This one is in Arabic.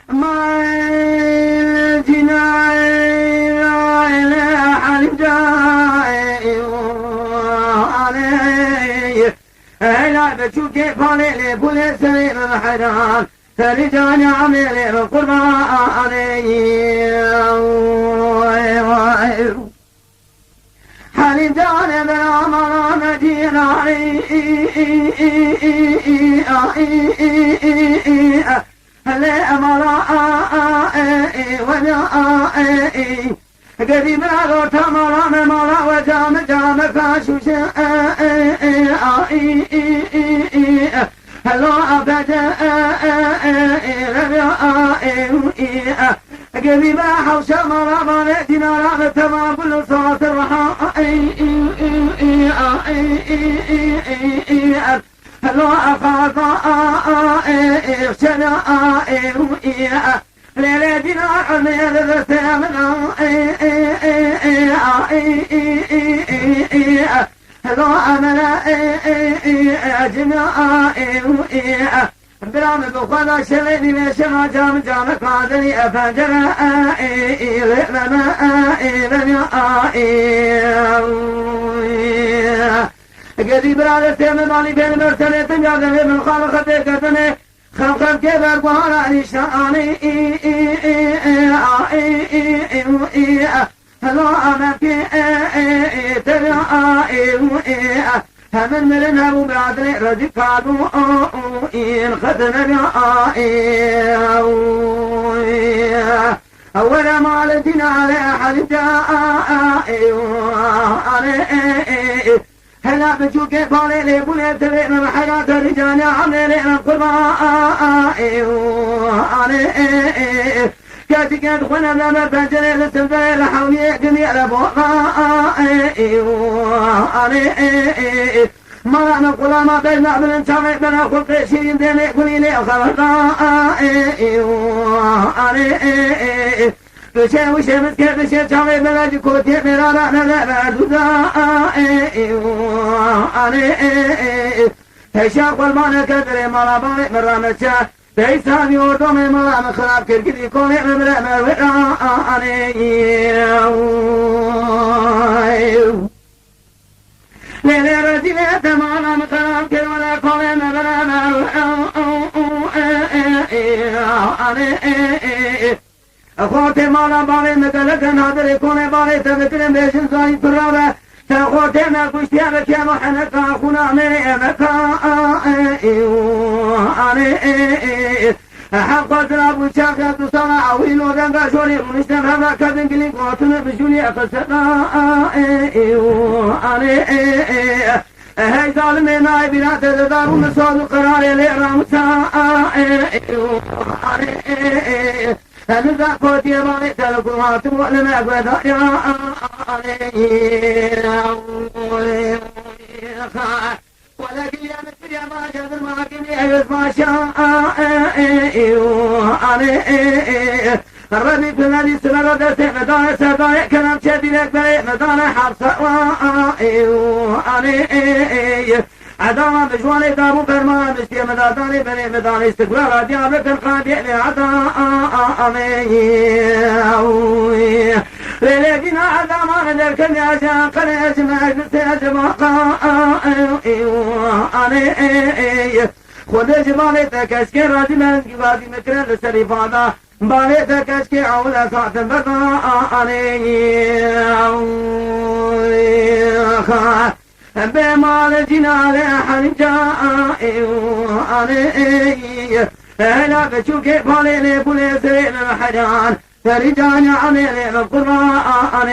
ما جنا إلى حال جاي علي لا بتشوف فالي لبولي سليم الحرام فرجاني عملي بالقربان حالي جاني بالعمر مدينة الأمر ونائي قريب نغور تمر ممر وجام جام فاشوش هلو أبدا قريب حوش مر مالتنا رغم تمام كل صوت الرحاء هلو أخاف شنا ليلتنا عميل الثامنة هلو أمنا أجمع برام بخلا شلني لشما جام جام قادري أفجر قريب على الثامن مالي بين مرسلة تنجاد من خالق تكتني خلقت كبر بهارا نشاني هلو أمامك ترى همن من أبو بعدري رجي قادو إن خدنا أول ما لدينا على أحد هلا بشوك بالي لي بولي تلي من حياة الرجال عملي من قربان كاتي كات خونا لما بجري لسنفي لحولي قمي لبوغا مرة نقول ما بينا من انتامي بنا خلقي شيرين ديني قولي لي خلقا بشي وشي مسكي بشي تامي بنا جكوتي بنا رأنا لا بردودا هشاق والمانا كدري مرة باني مرة مجا بيساني وردومي مرة مخراب كركدي كوني ممرا مروئاني ليلي رجلي تماما مخراب كركدي كوني ممرا مروئاني أخوتي مالا باري مكالك نادري كوني باري تذكرين بيشن زاين فرابة تأخوتي ما كشتيابك يا محنك أخونا مني أمكا حقت رابو شاكا تصارع عويل وذنبا شوري ونشتفها كذن قلين قواتنا بجولي أقصدنا هاي ظالمي ناي بلا تدار ونصاد قراري لإرامسا هذا قوتي باري تلقوا تبغى أقوى ولكن يا مثل يا ما جذر ما كني أعرف ما شاء الربي في الذي سمر دسته مدان سبايا كلام شديد أكبر مدان حرص عداوة بجواني دابو فرمان مشتي مداداني بني مداني استقرار ديابك القادي لعدامي ليلكنا عداما ندركن يا شاقر اسمع جلسي أجماقا خود جبالي تكشكي راجي من جبادي مكرن لسريفادا بالي تكشكي عولا ساعتن بقا بمال جنال حنجاء علي لا بشوكي بالي لبولي سرين الحجان فرجاني عملي بالقرآن